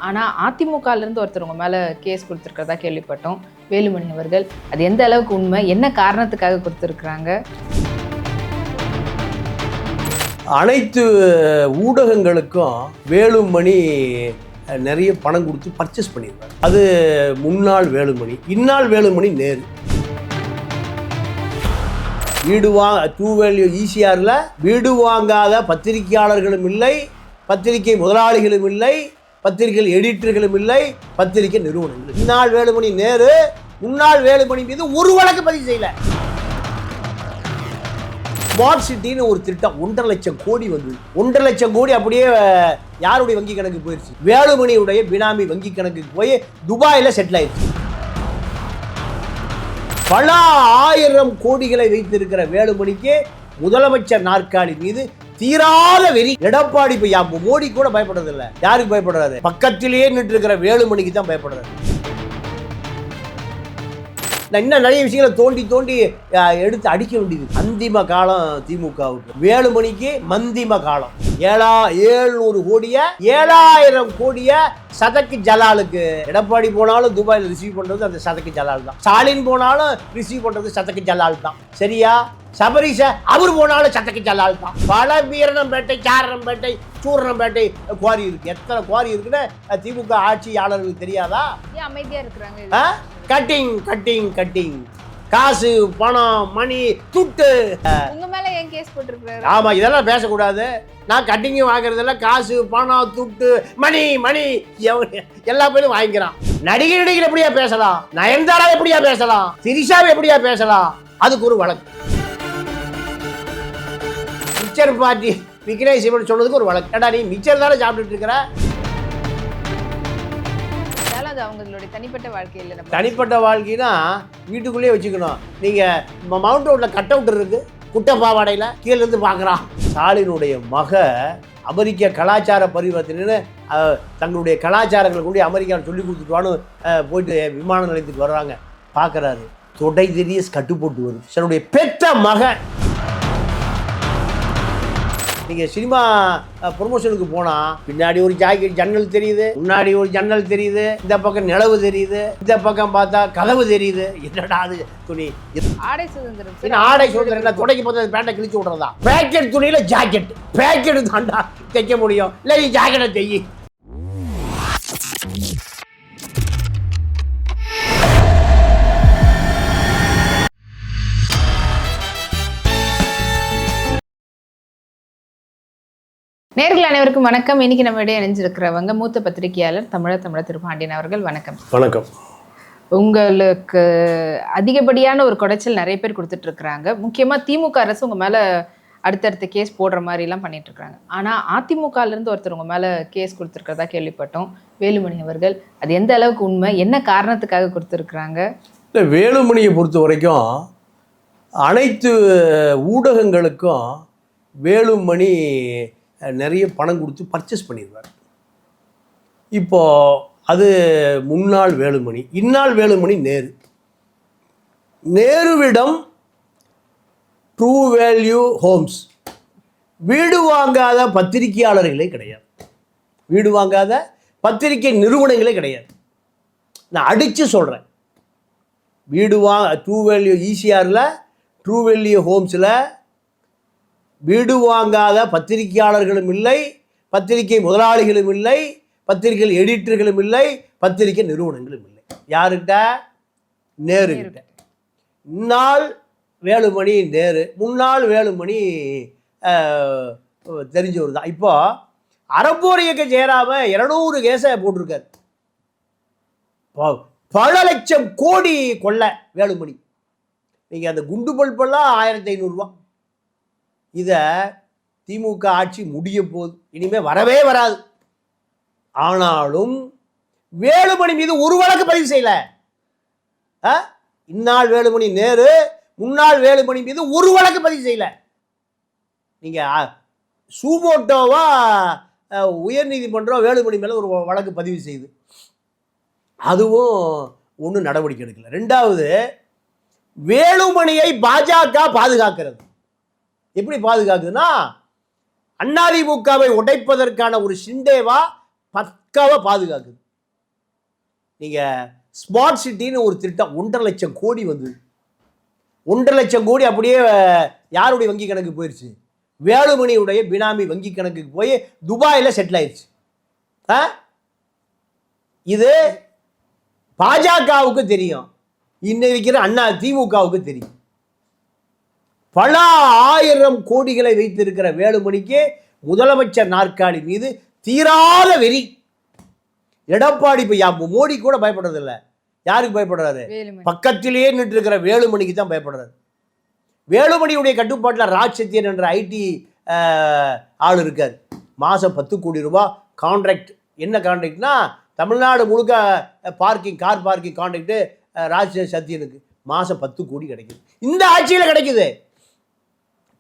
ஆனால் அதிமுகலேருந்து ஒருத்தர் உங்கள் மேலே கேஸ் கொடுத்துருக்கிறதா கேள்விப்பட்டோம். வேலுமணி அவர்கள், அது எந்த அளவுக்கு உண்மை, என்ன காரணத்துக்காக கொடுத்துருக்குறாங்க? அனைத்து ஊடகங்களுக்கும் வேலுமணி நிறைய பணம் கொடுத்து பர்ச்சேஸ் பண்ணியிருக்காரு. அது முன்னாள் வேலுமணி, இந்நாள் வேலுமணி நேரு. வீடு டூவேல்யூ ஈசிஆரில் வீடு வாங்காத பத்திரிகையாளர்களும் இல்லை, பத்திரிகை முதலாளிகளும் இல்லை, பத்திரிகை எடிட்டர்களும் இல்லை, பத்திரிகை நிறுவனங்கள். இந்நாள் வேலுமணி நேரு, முன்னாள் வேலுமணி மீது ஒரு வழக்கு பதிவு செய்யல. ஸ்மார்ட் சிட்டின்னு ஒரு திட்டம் 1.5 லட்சம் கோடி வந்தது. 1.5 லட்சம் கோடி அப்படியே யாருடைய வங்கி கணக்கு போயிடுச்சு? வேலுமணியுடைய பினாமி வங்கி கணக்குக்கு போய் துபாயில் செட்டில் ஆயிடுச்சு. பல ஆயிரம் கோடிகளை வைத்திருக்கிற வேலுமணிக்கு முதலமைச்சர் நாற்காலி மீது தீராத வெறி. எடப்பாடி மோடி கூட பயப்படுறது இல்லை. யாருக்கு பயப்படுறாரு? பக்கத்திலேயே நின்று இருக்கிற வேலுமணிக்கு தான் பயப்படுறாரு. இன்னும் நிறைய விஷயங்களை தோண்டி எடுத்து அடிக்க வேண்டியது. அந்திம காலம் திமுகவுக்கு. வேலுமணிக்கு மந்திம காலம். 700 கோடிய 7000 கோடிய சதக்கு ஜலாலுக்கு. எடப்பாடி போனாலும் துபாயில் ரிசீவ் பண்றது அந்த சதக்கு ஜலால் தான். ஸ்டாலின் போனாலும் ரிசீவ் பண்றது சதக்கு ஜலால் தான். சரியா? சபரிச அவர் போனாலும் சதக்கு ஜலால் தான். பல வீரணம்பேட்டை, சாரணம்பேட்டை, சூரணம்பேட்டை குவாரி இருக்கு. எத்தனை குவாரி இருக்குன்னு திமுக ஆட்சியாளர்களுக்கு தெரியாதா? அமைதியா இருக்கிறாங்க. கட்டிங் காசு, பணம், மணி, துட்டு. உங்க மேல ஏன் கேஸ் போட்டுருக்காரு? ஆமா, இதெல்லாம் பேசக்கூடாது. நான் கட்டிங் வாங்குறதுல காசு, பணம், துட்டு, மணி எல்லா பேரும் வாங்கிக்கிறான். நடிகர் எப்படியா பேசலாம்? நயன்தாரா எப்படியா பேசலாம்? திரிஷாவை எப்படியா பேசலாம்? அதுக்கு ஒரு வழக்கு. மிச்சர் பார்ட்டி விக்னேஷ் சிவன் சொன்னதுக்கு ஒரு வழக்கு. ஏடா, நீ மிச்சர் தானே சாப்பிட்டுட்டு இருக்கிற? அவங்களுடைய தனிப்பட்ட வாழ்க்கையில் தனிப்பட்ட வாழ்க்கைனா வீட்டுக்குள்ளேயே வச்சுக்கணும். நீங்கள் மவுண்ட் ரோட்டில் கட் அவுட் இருக்கு, குட்டை பாவாடையில் கீழே இருந்து பார்க்குறான். ஸ்டாலினுடைய மக அமெரிக்க கலாச்சார பரிவர்த்தனைன்னு தங்களுடைய கலாச்சாரங்களை கொண்டு அமெரிக்காவில் சொல்லி கொடுத்துட்டுவான்னு போயிட்டு விமான நிலையத்துக்கு வர்றாங்க. பார்க்குறாரு, தொடை தெரிய கட்டு போட்டு வருது. தன்னுடைய பெத்த மக. நீங்கள் சினிமா ப்ரொமோஷனுக்கு போனால் பின்னாடி ஒரு ஜாக்கெட் ஜன்னல் தெரியுது, முன்னாடி ஒரு ஜன்னல் தெரியுது, இந்த பக்கம் நிலவு தெரியுது, இந்த பக்கம் பார்த்தா கதவு தெரியுது. என்னடா அது துணி? ஆடை சுதந்திரம். ஆடை சுதந்திரம் என்ன? துடைக்கு பார்த்து பேண்டை கிழிச்சு விட்றதா? பேக்கெட் துணியில் ஜாக்கெட், பேக்கெட் தாண்டா தைக்க முடியும். இல்லை, நீ ஜாக்கெட்டை தையி. நேயர்கள் அனைவருக்கும் வணக்கம். இன்னைக்கு நம்ம இடையே இணைஞ்சிருக்கிறவங்க மூத்த பத்திரிகையாளர் தமிழர் திருபாண்டியன் அவர்கள். வணக்கம். வணக்கம். உங்களுக்கு அதிகப்படியான ஒரு குடைச்சல் நிறைய பேர் கொடுத்துட்டு இருக்கிறாங்க. முக்கியமாக திமுக அரசு உங்கள் மேலே அடுத்தடுத்த கேஸ் போடுற மாதிரிலாம் பண்ணிட்டு இருக்காங்க. ஆனால் அதிமுகலேருந்து ஒருத்தர் உங்கள் மேலே கேஸ் கொடுத்துருக்கிறதா கேள்விப்பட்டோம். வேலுமணி அவர்கள், அது எந்த அளவுக்கு உண்மை, என்ன காரணத்துக்காக கொடுத்துருக்குறாங்க? இல்லை, வேலுமணியை பொறுத்த வரைக்கும் அனைத்து ஊடகங்களுக்கும் வேலுமணி நிறைய பணம் கொடுத்து பர்ச்சேஸ் பண்ணிடுவார். இப்போது அது முன்னாள் வேலுமணி, இந்நாள் வேலுமணி நேரு. நேருவிடம் ட்ரூ வேல்யூ ஹோம்ஸ் வீடு வாங்காத பத்திரிகையாளர்களே கிடையாது, வீடு வாங்காத பத்திரிகை நிறுவனங்களே கிடையாது. நான் அடித்து சொல்கிறேன். ட்ரூ வேல்யூ ஈசிஆரில், ட்ரூ வேல்யூ ஹோம்ஸில் வீடு வாங்காத பத்திரிகையாளர்களும் இல்லை, பத்திரிகை முதலாளிகளும் இல்லை, பத்திரிகை எடிட்டர்களும் இல்லை, பத்திரிகை நிறுவனங்களும் இல்லை. யாருக்கிட்ட? நேருக்கிட்ட. இந்நாள் வேலுமணி நேரு, முன்னாள் வேலுமணி தெரிஞ்சவர் தான். இப்போ அறப்போர் இயக்க ஜெயராம 200 கேஸை போட்டிருக்காரு. பல லட்சம் கோடி கொள்ள வேலுமணி. நீங்கள் அந்த குண்டு பல்பெல்லாம் 1500 ரூபா. இதை திமுக ஆட்சி முடிய போகுது, இனிமேல் வரவே வராது. ஆனாலும் வேலுமணி மீது ஒரு வழக்கு பதிவு செய்யல. இந்நாள் வேலுமணி நேரு, முன்னாள் வேலுமணி மீது ஒரு வழக்கு பதிவு செய்யல. நீங்கள் சூமோட்டோவா உயர் நீதிமன்றம் வேலுமணி மேலே ஒரு வழக்கு பதிவு செய்யுது, அதுவும் ஒன்றும் நடவடிக்கை எடுக்கல. 2வது, வேலுமணியை பாஜக பாதுகாக்கிறது. எப்படி பாதுகாக்குதுன்னா, அதிமுகவை உடைப்பதற்கான ஒரு சிண்டேவா பக்காவாக பாதுகாக்குது. நீங்கள் ஸ்மார்ட் சிட்டின்னு ஒரு திட்டம் 1.5 லட்சம் கோடி வந்தது. 1.5 லட்சம் கோடி அப்படியே யாருடைய வங்கி கணக்கு போயிடுச்சு? வேலுமணியுடைய பினாமி வங்கி கணக்குக்கு போய் துபாயில் செட்டில் ஆயிடுச்சு. இது பாஜகவுக்கு தெரியும், இன்னும் இருக்கிற திமுகவுக்கு தெரியும். பல ஆயிரம் கோடிகளை வைத்திருக்கிற வேலுமணிக்கு முதலமைச்சர் நாற்காலி மீது தீராத வெறி. எடப்பாடி இப்போ மோடி கூட பயப்படுறதில்ல. யாருக்கு பயப்படுறாரு? பக்கத்திலேயே நின்று இருக்கிற வேலுமணிக்கு தான் பயப்படுறாரு. வேலுமணியுடைய கட்டுப்பாட்டில் ராஜ் சத்யன் என்ற ஐடி ஆள் இருக்கார். மாதம் 10 கோடி ரூபாய் கான்ட்ராக்ட். என்ன கான்ட்ராக்ட்னா தமிழ்நாடு முழுக்க கார் பார்க்கிங் கான்ட்ராக்டு ராஜ் சத்யனுக்கு மாதம் 10 கோடி கிடைக்குது. இந்த ஆட்சியில் கிடைக்குது.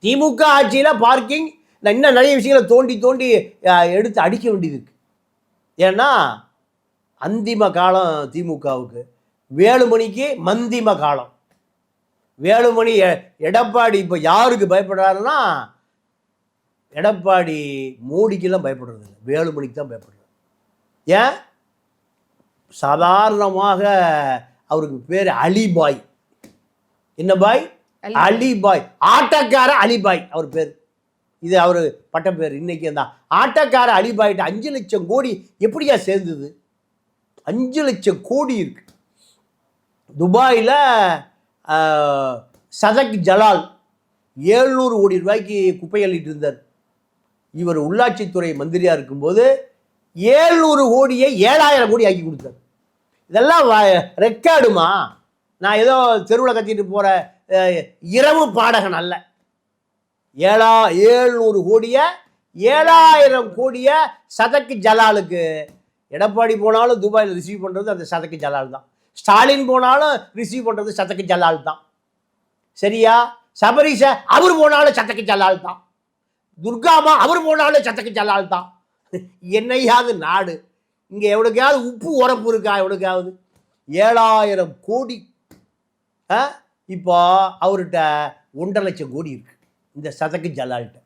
திமுக ஆட்சியில் பார்க்கிங் இன்னும் நிறைய விஷயங்களை தோண்டி தோண்டி எடுத்து அடிக்க வேண்டியது இருக்கு. ஏன்னா அந்திம காலம் திமுகவுக்கு, வேலுமணிக்கு மந்திம காலம். வேலுமணி எடப்பாடி இப்போ யாருக்கு பயப்படுறாருன்னா எடப்பாடி மோடிக்கெல்லாம் பயப்படுறது இல்லை, வேலுமணிக்கு தான் பயப்படுறாரு. ஏன்? சாதாரணமாக அவருக்கு பேர் அலிபாய். என்ன பாய்? அலிபாய். ஆட்டக்கார அலிபாய் அவர் பேர். இது அவர் பட்ட பேர். இன்னைக்கு அந்த ஆட்டக்கார அலிபாய்ட்டு 5 லட்சம் கோடி எப்படியா சேர்ந்தது? 5 லட்சம் கோடி இருக்கு. துபாயில் சதக் ஜலால் 700 கோடி ரூபாய்க்கு குப்பை அள்ளிட்டு இருந்தார். இவர் உள்ளாட்சித்துறை மந்திரியாக இருக்கும்போது 700 கோடியை 7000 கோடி ஆக்கி கொடுத்தார். இதெல்லாம் ரெக்கார்டுமா? நான் ஏதோ தெருவில் கத்திட்டு போகிற இரவு பாடகன் அல்ல. 700 கோடியை 7000 கோடியை சதக்கு ஜலாலுக்கு. எடப்பாடி போனாலும் துபாயில் ரிசீவ் பண்ணுறது அந்த சதக்கு ஜலால் தான். ஸ்டாலின் போனாலும் ரிசீவ் பண்ணுறது சதக்கு ஜலால் தான். சரியா? சபரிச அவர் போனாலும் சதக்கு ஜலால் தான். துர்காமா அவர் போனாலும் சதக்கு ஜலால் தான். என்னையாவது நாடு? இங்கே எவ்வளோக்கையாவது உப்பு உரப்பு இருக்கா? எவ்வளோக்காவது 7000 கோடி. இப்போ அவர்கிட்ட 1.5 லட்சம் கோடி இருக்கு இந்த சதக்கு ஜலால்கிட்ட.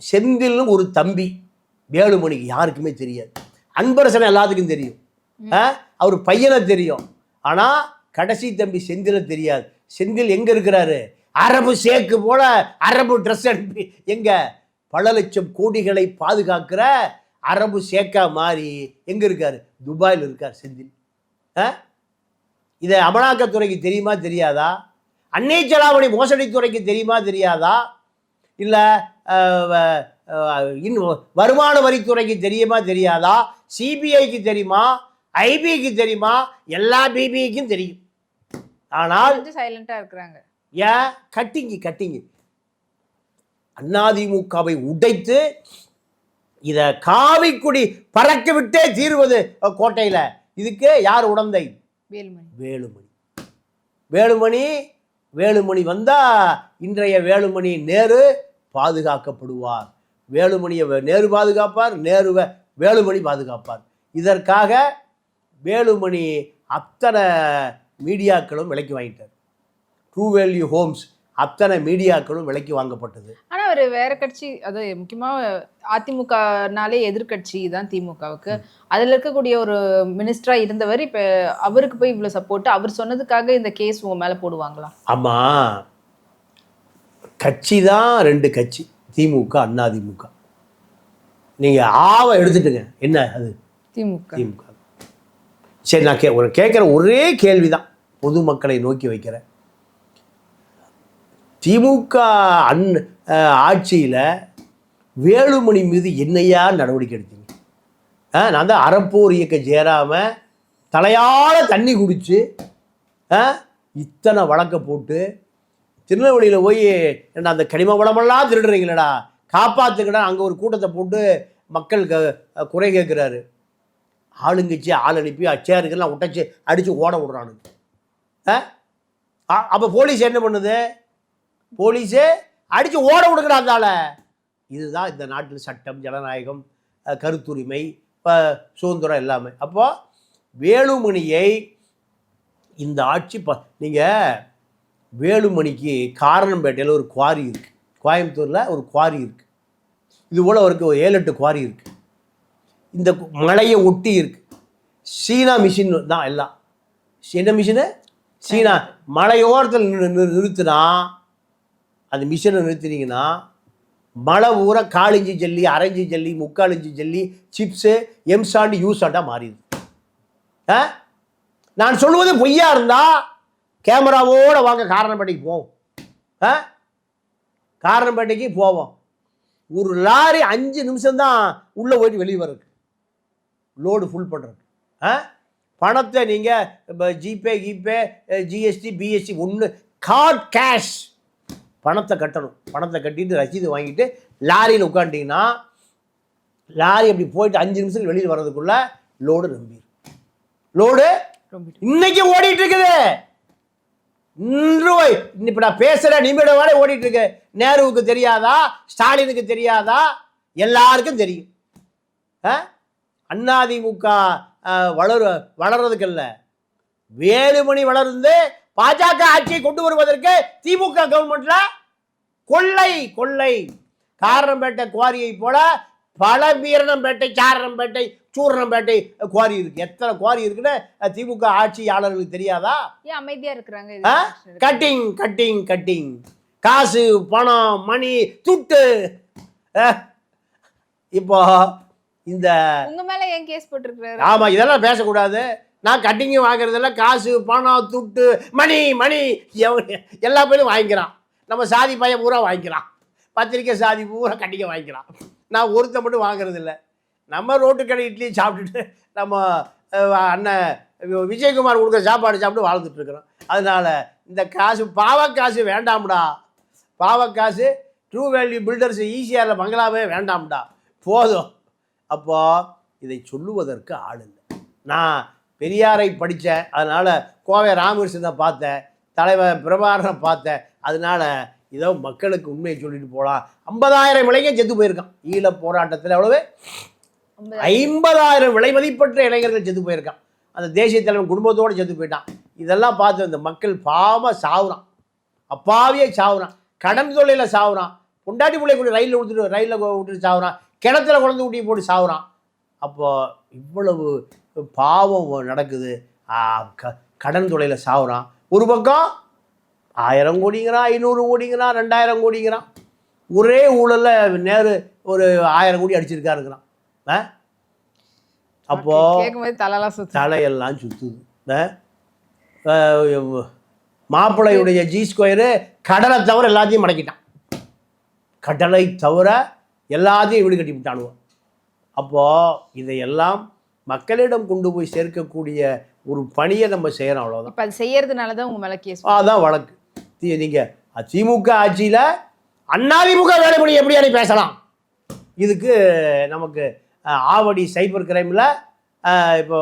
செந்தில்னு ஒரு தம்பி வேலுமணிக்கு யாருக்குமே தெரியாது. அன்பரசன் எல்லாத்துக்கும் தெரியும், அவர் பையனை தெரியும். ஆனால் கடைசி தம்பி செந்தில தெரியாது. செந்தில் எங்கே இருக்கிறாரு? அரபு சேக்கு போல அரபு ட்ரெஸ் அனுப்பி எங்க பல லட்சம் கோடிகளை பாதுகாக்கிற அரபு சேக்கா மாறி எங்கே இருக்காரு? துபாயில் இருக்கார் செந்தில். இதை அமலாக்கத்துறைக்கு தெரியுமா தெரியாதா? அன்னை செலாவணி மோசடித்துறைக்கு தெரியுமா தெரியாதா? இல்லை வருமான வரித்துறைக்கு தெரியுமா தெரியாதா? சிபிஐக்கு தெரியுமா? ஐபிக்கு தெரியுமா? எல்லா பிபிக்கும் தெரியும். ஆனால் சைலண்டா இருக்கிறாங்க. ஏன்? கட்டிங்க அதிமுகவை உடைத்து இதை காவிக்குடி பறக்க விட்டே தீர்வது கோட்டையில். இதுக்கு யார் உடந்தை? வேலுமணி வந்தா இன்றைய வேலுமணி நேரு பாதுகாக்கப்படுவார். வேலுமணியை நேரு பாதுகாப்பார், நேருவை வேலுமணி பாதுகாப்பார். இதற்காக வேலுமணி அத்தனை மீடியாக்களும் விலைக்கு வாங்கிட்டார். ட்ரூ வேல்யூ ஹோம்ஸ் அத்தனை மீடியாக்களும் விலைக்கு வாங்கப்பட்டது. ஆனால் அவர் வேற கட்சி, அது முக்கியமாக அதிமுகனாலே எதிர்கட்சி தான் திமுகவுக்கு. அதில் இருக்கக்கூடிய ஒரு மினிஸ்டராக இருந்தவர் இப்போ அவருக்கு போய் இவ்வளோ சப்போர்ட், அவர் சொன்னதுக்காக இந்த கேஸ் உங்க மேலே போடுவாங்களா? ஆமாம், கட்சி தான் 2 கட்சி, திமுக அதிமுக. நீங்கள் ஆவை எடுத்துட்டுங்க. என்ன அது? திமுக. சரி, நான் கேட்குற ஒரே கேள்வி தான், பொதுமக்களை நோக்கி வைக்கிறேன். திமுக ஆட்சியில் வேலுமணி மீது என்னையா நடவடிக்கை எடுத்தீங்க? நான் தான் அறப்போர் இயக்க ஜெயராமன் தலையால் தண்ணி குடித்து இத்தனை வழக்கை போட்டு திருநெல்வேலியில் போய் என்ன அந்த கனிம வளமெல்லாம் திருடுறீங்களடா, காப்பாற்றுங்கடா, அங்கே ஒரு கூட்டத்தை போட்டு மக்கள் குறை கேட்குறாரு. ஆளுங்கட்சி ஆள் அனுப்பி அச்சேருக்கெல்லாம் உடச்சி அடித்து ஓட விடுறானுங்க. அப்போ போலீஸ் என்ன பண்ணுது? போலீஸு அடித்து ஓட விடுக்கிறாந்தால. இதுதான் இந்த நாட்டில் சட்டம், ஜனநாயகம், கருத்துரிமை, சுதந்திரம் எல்லாமே. அப்போ வேலுமணியை இந்த ஆட்சி நீங்கள் வேலுமணிக்கு காரணம்பேட்டையில் ஒரு குவாரி இருக்குது, கோயம்புத்தூரில் ஒரு குவாரி இருக்குது, இது போல் அவருக்கு ஒரு 7-8 குவாரி இருக்குது. இந்த மலையை ஒட்டி இருக்கு. சீனா மிஷின் தான் எல்லாம். என்ன மிஷினு? சீனா. மலையோரத்தில் நிறுத்தினா, அந்த மிஷினை நிறுத்தினீங்கன்னா மழை ஊற 1/4 இன்ச்சு ஜல்லி, 1/2 இன்ச்சு ஜல்லி, 3/4 இன்ச்சு ஜல்லி, சிப்ஸு, எம்சாண்டு, யூசாண்டா மாறிடுது. நான் சொல்லுவது பொய்யா இருந்தா கேமராவோட வாங்க, காரணப்பேட்டைக்கு போவோம். காரணப்பேட்டைக்கு போவோம். ஒரு லாரி 5 நிமிஷம் தான் உள்ளே போயிட்டு வெளியே வர்றது, லோடு ஃபுல் பண்ணுறது. பணத்தை நீங்கள் இப்போ ஜிபே, ஜிஎஸ்டி, பிஎஸ்டி ஒன்று கார்ட் கேஷ் பணத்தை கட்டணும். பணத்தை கட்டிட்டு ரசீது வாங்கிட்டு லாரியில் உட்காந்துட்டிங்கன்னா லாரி அப்படி போயிட்டு 5 நிமிஷத்துக்கு வெளியில் வர்றதுக்குள்ள லோடு நம்பிடும். லோடு இன்னைக்கு ஓடிட்டு இருக்குது. இப்போ நான் பேசுகிற நிமிடம் ஓடிட்டு இருக்கு. நேருவுக்கு தெரியாதா? ஸ்டாலினுக்கு தெரியாதா? எல்லாருக்கும் தெரியும். அதிமுக வளர்றதுக்கு இல்ல, வேலுமணி வளர்ந்து பாஜக ஆட்சியை கொண்டு வருவதற்கு திமுக கவர்மெண்ட்ல கொள்ளை கொள்ளை. காரணம்பேட்டை குவாரியை போல பல வீரணம்பேட்டை, சாரணம்பேட்டை, சூரணம்பேட்டை குவாரி இருக்கு. எத்தனை குவாரி இருக்குன்னு திமுக ஆட்சியாளர்களுக்கு தெரியாதா? ஏன் அமைதியா இருக்கிறாங்க? கட்டிங் கட்டிங் கட்டிங், காசு, பணம், மணி, துட்டு. இப்போ இந்த உங்க மேல ஏன் கேஸ் போட்டிருக்காரு? ஆமா, இதெல்லாம் பேசக்கூடாது. நான் கட்டிங்கு வாங்குறதில்ல. காசு, பணம், துட்டு, மணி மணி எல்லா பேரும் வாங்கிக்கிறான். நம்ம சாதி பையன் பூரா வாங்கிக்கிறான். பத்திரிக்கை சாதி பூரா கட்டிங்க வாங்கிக்கிறான். நான் ஒருத்த மட்டும் வாங்குறதில்ல. நம்ம ரோட்டுக்கடை இட்லி சாப்பிட்டுட்டு நம்ம அண்ணன் விஜயகுமார் கொடுக்குற சாப்பாடு சாப்பிட்டு வாழ்ந்துட்டு இருக்கிறோம். அதனால இந்த காசு, பாவக்காசு வேண்டாம்டா. பாவக்காசு ட்ரூ வேல்யூ பில்டர்ஸ் ஈஸியாக பங்களாவே வேண்டாம்டா, போதும். அப்போ இதை சொல்லுவதற்கு ஆள் இல்லை. நான் பெரியாரை படித்தேன், அதனால் கோவை ராமகிருஷ்ணனை பார்த்தேன், தலைவர் பிரபாகரனை பார்த்தேன். அதனால ஏதோ மக்களுக்கு உண்மையை சொல்லிட்டு போகலாம். 50,000 இளைஞர் செத்து போயிருக்கான் ஈழ போராட்டத்தில். எவ்வளவு? 50,000 விலை மதிப்பற்ற இளைஞர்கள் செத்து போயிருக்கான். அந்த தேசிய தலைவன் குடும்பத்தோடு செத்து போயிட்டான். இதெல்லாம் பார்த்து இந்த மக்கள் பாவமாக சாவுறான், அப்பாவியே சாவுறான், கடன் தொழிலில் சாவுறான், பொண்டாட்டி பிள்ளை கூட ரயிலில் விட்டுட்டு சாவுறான், கிணத்துல குழந்தை ஊட்டி போட்டு சாவுறான். அப்போ இவ்வளவு பாவம் நடக்குது. கடன் தொழிலில் சாவுறான். ஒரு பக்கம் 1000 கோடிங்கிறான், 500 கோடிங்கிறான், 2000 கோடிங்கிறான். ஒரே ஊழலில் நேரு ஒரு 1000 கோடி அடிச்சிருக்காருங்கிறான். அப்போ தலையெல்லாம் சுத்துது. மாப்பிள்ளையுடைய ஜி ஸ்கொயரு கடலை தவிர எல்லாத்தையும் மடக்கிட்டான். கடலை தவிர எல்லாத்தையும் வீடு கட்டி விட்டானுவோம். அப்போது இதையெல்லாம் மக்களிடம் கொண்டு போய் சேர்க்கக்கூடிய ஒரு பணியை நம்ம செய்கிறோம், அவ்வளோதான். இப்போ அது செய்யறதுனால தான் உங்கள் மேலே கேஸ். அதான் வழக்கு. நீங்கள் திமுக ஆட்சியில் அதிமுக வேலை பண்ணி எப்படியானு பேசலாம். இதுக்கு நமக்கு ஆவடி சைபர் கிரைமில் இப்போ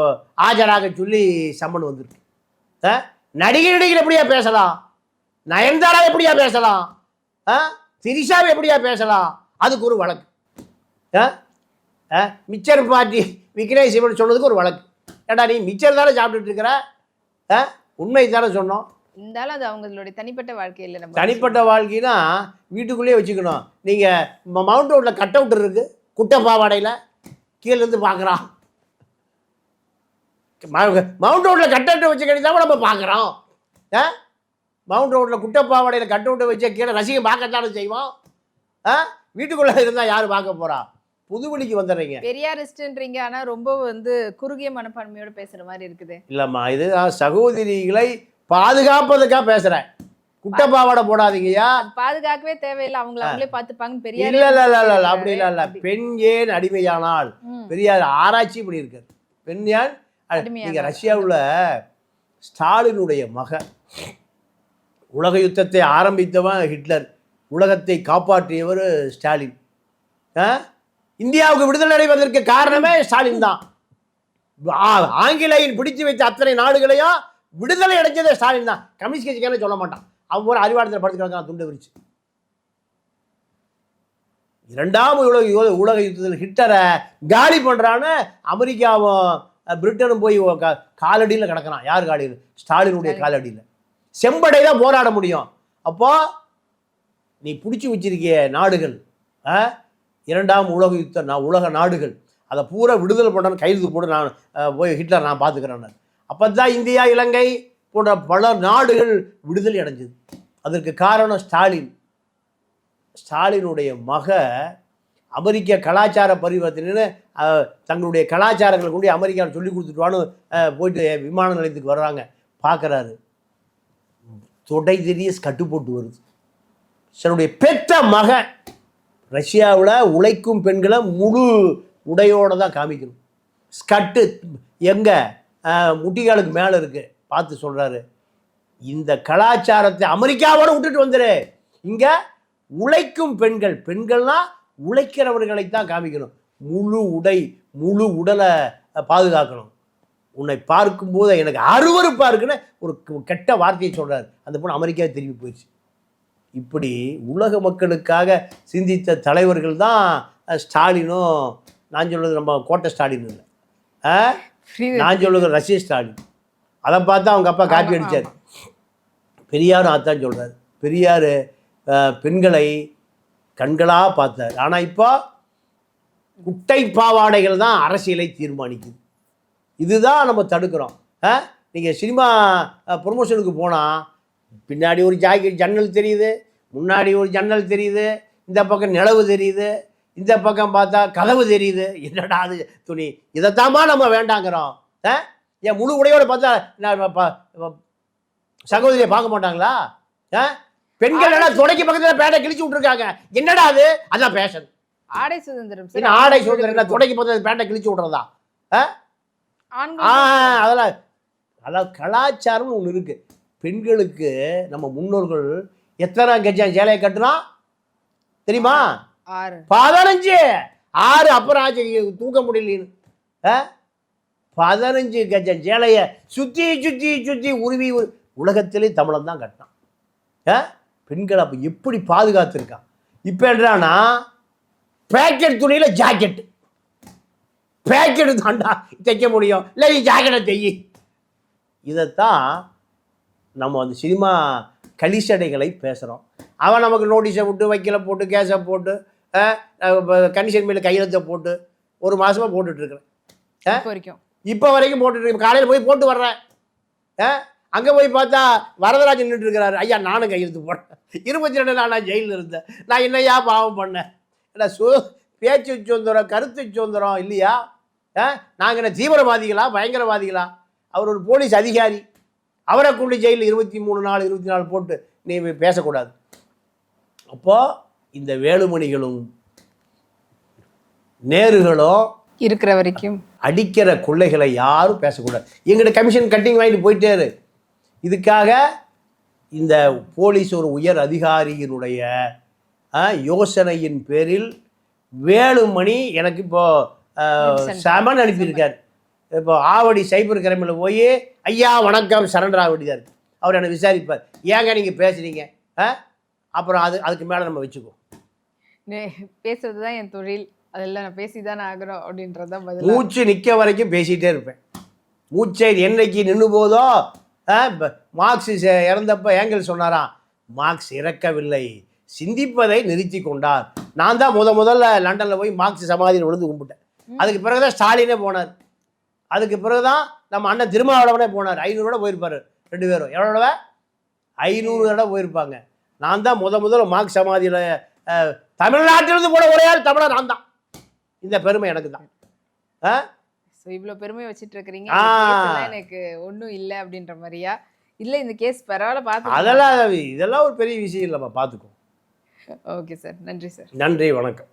ஆஜராக சொல்லி சம்மன் வந்திருக்கு. நடிகர் எப்படியா பேசலாம்? நயன்தாரா எப்படியா பேசலாம்? திரிஷாவை எப்படியா பேசலாம்? அதுக்கு ஒரு வழக்கு. மிச்சர் பார்ட்டி விக்னேஷ் சிவன் சொன்னதுக்கு ஒரு வழக்கு. ஏடா நீ மிச்சர் தானே சாப்பிட்டுட்டு இருக்கிற, உண்மை தானே சொன்னோம். இருந்தாலும் அது அவங்களுடைய தனிப்பட்ட வாழ்க்கையில், நம்ம தனிப்பட்ட வாழ்க்கைனா வீட்டுக்குள்ளேயே வச்சுக்கணும். நீங்கள் மவுண்ட் ரோட்டில் கட் அவுட் இருக்குது, குட்டை பாவாடையில் கீழேருந்து பார்க்குறான். மவுண்ட் ரோட்டில் கட் அவுட்டை வச்சு கிடைத்தாலும் நம்ம பார்க்குறோம். மவுண்ட் ரோட்டில் குட்டை பாவாடையில் கட் அவுட்டை வச்ச கீழே ரசிகம் பார்க்கத்தானே செய்வோம். வீட்டுக்குள்ளே இருந்தால் யார் பார்க்க போகிறா? புதுவெளிக்கு வந்துடுறீங்க. பெரியாரிஸ்ட்ன்றீங்க, ஆனால் ரொம்ப குறுகிய மனப்பான்மையோடு பேசுகிற மாதிரி இருக்குது. இல்லைம்மா, இது சகோதரிகளை பாதுகாப்பதுக்காக பேசுகிறேன். குட்டை பாவாடை போடாதீங்கய்யா. பாதுகாக்கவே தேவையில்லை, அவங்களே பார்த்துப்பாங்க. பெரியார் இல்ல அப்படி இல்ல. பெண் ஏன் அடிமையானால்? பெரியார் ஆராய்ச்சி இப்படி இருக்காரு. பெண் ஏன் நீங்க ரஷ்யாவில் ஸ்டாலினுடைய மகன், உலக யுத்தத்தை ஆரம்பித்தவன் ஹிட்லர், உலகத்தை காப்பாற்றியவர் ஸ்டாலின். இந்தியாவுக்கு விடுதலை அடைவதற்கு காரணமே ஸ்டாலின் தான். ஆங்கிலேயன் பிடித்து வைத்த அத்தனை நாடுகளையும் விடுதலை அடைஞ்சதே ஸ்டாலின் தான். கம்யூனிஸ்ட் கட்சிக்காரனே சொல்ல மாட்டான். அவன் ஒரு அறிவாளத்தில் படுத்துக்கிறாங்க துண்டு விரிச்சு. 2ஆம் உலக யுத்தத்தில் ஹிட்லரை காலி பண்ணுறான்னு அமெரிக்காவும் பிரிட்டனும் போய் காலடியில் கிடக்கிறான். யார் காலடியில்? ஸ்டாலினுடைய காலடியில். செம்படை தான் போராட முடியும். அப்போ நீ பிடிச்சி வச்சிருக்கிய நாடுகள் 2ஆம் உலக யுத்த உலக நாடுகள், அதை பூரா விடுதலை பண்ண கையெழுத்து போட்டு நான் போய் ஹிட்லர் நான் பார்த்துக்கிறேன். அப்போ தான் இந்தியா, இலங்கை போன்ற பல நாடுகள் விடுதலை அடைஞ்சது. அதற்கு காரணம் ஸ்டாலினுடைய மக அமெரிக்க கலாச்சார பரிவர்த்தனைன்னு தங்களுடைய கலாச்சாரங்களை கொண்டு அமெரிக்காவில் சொல்லி கொடுத்துட்டுவான்னு போயிட்டு விமான நிலையத்துக்கு வர்றாங்க. பார்க்குறாரு, தொடை தெரிய ஸ்கட்டு போட்டு வருது. தன்னுடைய பெற்ற மகன் ரஷ்யாவில் உழைக்கும் பெண்களை முழு உடையோடு தான் காமிக்கணும். ஸ்கட்டு எங்கே முட்டிகாலுக்கு மேலே இருக்குது பார்த்து சொல்கிறாரு, இந்த கலாச்சாரத்தை அமெரிக்காவோட விட்டுட்டு வந்துரு. இங்கே உழைக்கும் பெண்கள்னால் உழைக்கிறவர்களைத்தான் காமிக்கணும். முழு உடை, முழு உடலை பாதுகாக்கணும். உன்னை பார்க்கும்போது எனக்கு அருவருப்பாக இருக்குன்னு ஒரு கெட்ட வார்த்தையை சொல்கிறார். அந்த பொண்ணு அமெரிக்காவை திரும்பி போயிடுச்சு. இப்படி உலக மக்களுக்காக சிந்தித்த தலைவர்கள் தான் ஸ்டாலினும். நான் சொல்கிறது நம்ம கோட்டை ஸ்டாலின் இல்லை, நான் சொல்லுறது ரஷ்ய ஸ்டாலின். அதை பார்த்தா அவங்க அப்பா காப்பி அடித்தார். பெரியாரும் அதான் சொல்கிறார். பெரியார் பெண்களை கண்களாக பார்த்தார். ஆனால் இப்போ குட்டை பாவாடைகள் தான் அரசியலை தீர்மானிக்குது. இதுதான் நம்ம தடுக்கிறோம். நீங்கள் சினிமா ப்ரொமோஷனுக்கு போனால் பின்னாடி ஒரு ஜன்னல் தெரியுது, முன்னாடி ஒரு ஜன்னல் தெரியுது, இந்த பக்கம் நிலவு தெரியுது, இந்த பக்கம் பார்த்தா கதவு தெரியுது. என்னடா அது துணி, இதைத்தாம்மா நம்ம வேண்டாங்கிறோம். என் முழு உடையோடு பார்த்தா சகோதரியை பார்க்க மாட்டாங்களா? பெண்கள் எல்லாம் துணைக்கு பக்கத்தில் பேட்டை கிழிச்சு விட்டுருக்காங்க. என்னடா அது? அதான் பேஷன். ஆடை சுதந்திரம். ஆடை சுதந்திரம் என்ன? துணைக்கு பக்கத்தில் பேட்டை கிழிச்சு விட்றதா? அதெல்லாம் கலாச்சாரம்னு ஒன்று இருக்குது. பெண்களுக்கு நம்ம முன்னோர்கள் எத்தனை கஜம் சேலையை கட்டுனா தெரியுமா? 15. 6 அப்புறம் ஆச்சு தூக்க முடியலன்னு. 15 கஜம் சேலையை சுற்றி சுற்றி சுற்றி உருவி உலகத்திலே தமிழன் தான் கட்டினான். பெண்கள் அப்போ எப்படி பாதுகாத்துருக்கான். இப்போ என்னன்னா பேக்கெட் துணியில் ஜாக்கெட்டு, பேக்கெட்டு தாண்டா தைக்க முடியும், இல்லை நீ ஜாக்கெட்டை தையி. இதைத்தான் நம்ம அந்த சினிமா கலிசடைகளை பேசுகிறோம். அவன் நமக்கு நோட்டீஸை விட்டு, வக்கீலை போட்டு, கேஸை போட்டு, கண்டிஷன் மேலே கையெழுத்தை போட்டு ஒரு மாதமாக போட்டுட்ருக்குறேன். இப்போ வரைக்கும் போட்டுட்ருக்கேன். காலையில் போய் போட்டு வர்றேன். அங்கே போய் பார்த்தா வரதராஜன் நின்றுட்டு இருக்கிறாரு. ஐயா நானும் கையெழுத்து போட்டேன். 22 நாள் நான் ஜெயிலில் இருந்தேன். நான் என்னையா பாவம் பண்ணேன்? இல்லை பேச்சு சுதந்திரம், கருத்து சுதந்திரம் இல்லையா? நாங்கள் என்ன தீவிரவாதிகளா, பயங்கரவாதிகளா? அவர் ஒரு போலீஸ் அதிகாரி. அவரை கொண்டு ஜெயிலில் 23 நாள் 24 போட்டு நீ பேசக்கூடாது. அப்போது இந்த வேலுமணிகளும் நேருகளும் இருக்கிற வரைக்கும் அடிக்கிற கொள்ளைகளை யாரும் பேசக்கூடாது. எங்கிட்ட கமிஷன் கட்டிங் வாங்கிட்டு போயிட்டாரு. இதுக்காக இந்த போலீஸ் ஒரு உயர் அதிகாரியினுடைய யோசனையின் பேரில் வேலுமணி எனக்கு இப்போது சமன் அனுப்பியிருக்கார். இப்போ ஆவடி சைபர் கிரைமில் போய் ஐயா வணக்கம் சரண்டர் ஆக வேண்டியதாக இருக்குது. அவர் என்னை விசாரிப்பார். ஏங்க நீங்கள் பேசுகிறீங்க? அப்புறம் அதுக்கு மேலே நம்ம வச்சுக்குவோம். பேசுறது தான் என் தொழில், அதெல்லாம் நான் பேசி தானே ஆகிறோம் அப்படின்றத பதில். மூச்சு நிற்க வரைக்கும் பேசிகிட்டே இருப்பேன். மூச்சை என்னைக்கு நின்று போதோ. மார்க்ஸ் இறந்தப்போ ஏங்கல் சொன்னாராம், மார்க்ஸ் இறக்கவில்லை, சிந்திப்பதை நிறுத்தி கொண்டார். நான் தான் முதல்ல லண்டனில் போய் மார்க்ஸ் சமாதியில் விழுந்து கும்பிட்டேன். அதுக்கு பிறகு தான் ஸ்டாலினே போனார். அதுக்கு பிறகு தான் நம்ம அண்ணன் திருமாவளவனே போனார். 500 தடவை போயிருப்பார் 2 பேரும். எவ்வளோ தடவை? 500 தடவை போயிருப்பாங்க. நான் தான் முதல்ல மார்க்ஸ் சமாதியில் தமிழ்நாட்டிலிருந்து போன ஒரே ஆள் தமிழர் நான் தான். இந்த பெருமை எனக்கு தான். இவ்வளோ பெருமை வச்சுட்டு இருக்கிறீங்க. எனக்கு ஒன்றும் இல்லை அப்படின்ற மாதிரியா? இல்லை இந்த கேஸ் பரவாயில்ல பார்த்து இதெல்லாம் ஒரு பெரிய விஷயம் இல்லைம்மா, பார்த்துக்கோ. ஓகே சார், நன்றி சார். நன்றி, வணக்கம்.